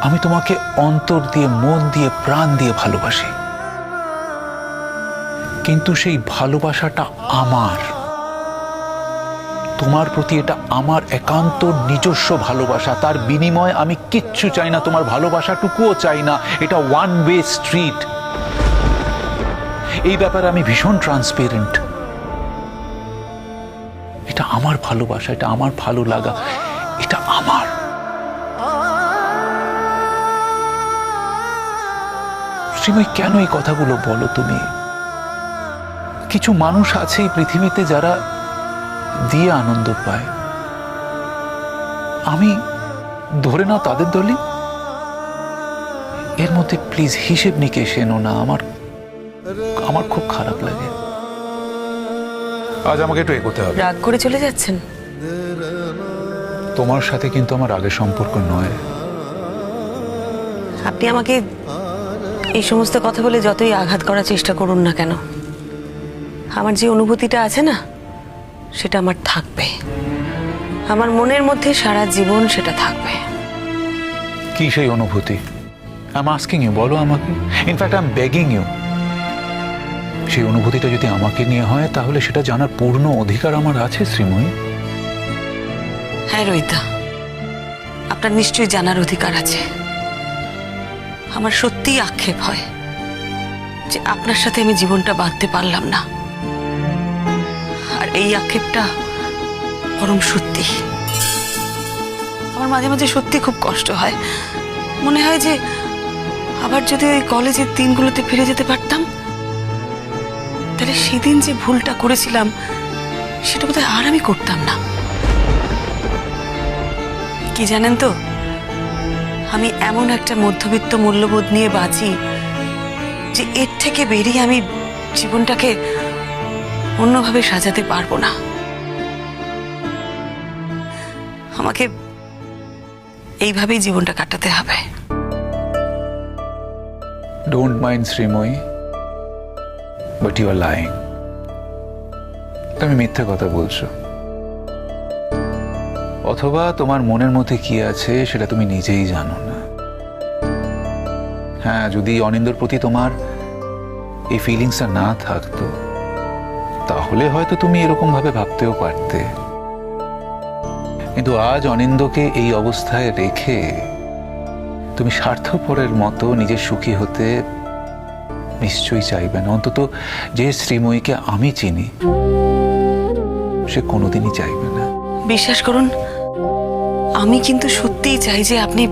আমি তোমাকে অন্তর দিয়ে, মন দিয়ে, প্রাণ দিয়ে ভালোবাসি, কিন্তু সেই ভালোবাসাটা আমার, তোমার প্রতি এটা আমার একান্ত নিজস্ব ভালোবাসা। তার বিনিময়ে আমি কিচ্ছু চাই না, তোমার ভালোবাসাটুকুও চাই না। এটা ওয়ান ওয়ে স্ট্রিট। এই ব্যাপারে আমি ভীষণ ট্রান্সপারেন্ট। এটা আমার ভালোবাসা, এটা আমার ভালো লাগা, এটা আমার। শ্রীময়ী, কেন এই কথাগুলো বলো তুমি? কিছু মানুষ আছে এই পৃথিবীতে যারা দিয়ে আনন্দ পায়, আমি ধরে নাও তাদের দলই। এর মধ্যে প্লিজ হিসেব নিকেশ এনো না, আমার খুব খারাপ লাগে। আজ আমাকে একটু এগোতে হবে। রাগ করে চলে যাচ্ছেন? তোমার সাথে কিন্তু আমার আগের সম্পর্ক নয়। আপনি আমাকে এই সমস্ত কথা বলে যতই আঘাত করার চেষ্টা করুন না কেন, আমার যে অনুভূতিটা আছে না, সেটা আমার থাকবে। আমার মনের মধ্যে সারা জীবন সেটা থাকবে। কি সেই অনুভূতি? আই এম আস্কিং ইউ, বলো আমাকে। In fact I am begging you. সেই অনুভূতিটা যদি আমাকে নিয়ে হয়, তাহলে সেটা জানার পূর্ণ অধিকার আমার আছে শ্রীময়ী। হ্যাঁ রোহিতা, আপনার নিশ্চয়ই জানার অধিকার আছে। আমার সত্যিই আক্ষেপ হয় যে আপনার সাথে আমি জীবনটা বাঁধতে পারলাম না, আর এই আক্ষেপটা পরম সত্যি। আমার মাঝে মাঝে সত্যি খুব কষ্ট হয়। মনে হয় যে আবার যদি ওই কলেজের দিনগুলোতে ফিরে যেতে পারতাম, তাহলে সেদিন যে ভুলটা করেছিলাম সেটা বোধহয় আর আমি করতাম না। কি জানেন তো, আমি এমন একটা মধ্যবিত্ত মূল্যবোধ নিয়ে বাঁচি যে এর থেকে বেরিয়ে আমি জীবনটাকে অন্যভাবে সাজাতে পারবো না। আমাকে এইভাবেই জীবনটা কাটাতে হবে। Don't mind Shrimoyee, but you are lying. তুমি মিথ্যে কথা বলছো, অথবা তোমার মনের মধ্যে কি আছে সেটা তুমি নিজেই জানো না। হ্যাঁ, যদি অনিন্দর প্রতি তোমার এই ফিলিংসটা না থাকতো, তাহলে হয়তো তুমি এরকম ভাবে ভাবতেও পারতে। কিন্তু আজ অনিন্দকে এই অবস্থায় রেখে তুমি স্বার্থপরের মতো নিজের সুখী হতে নিশ্চয়ই চাইবে না। অন্তত যে শ্রীময়ীকে আমি চিনি, সে কোনোদিনই চাইবে না। বিশ্বাস করুন, আমি কিন্তু সত্যিই চাই যে আপনি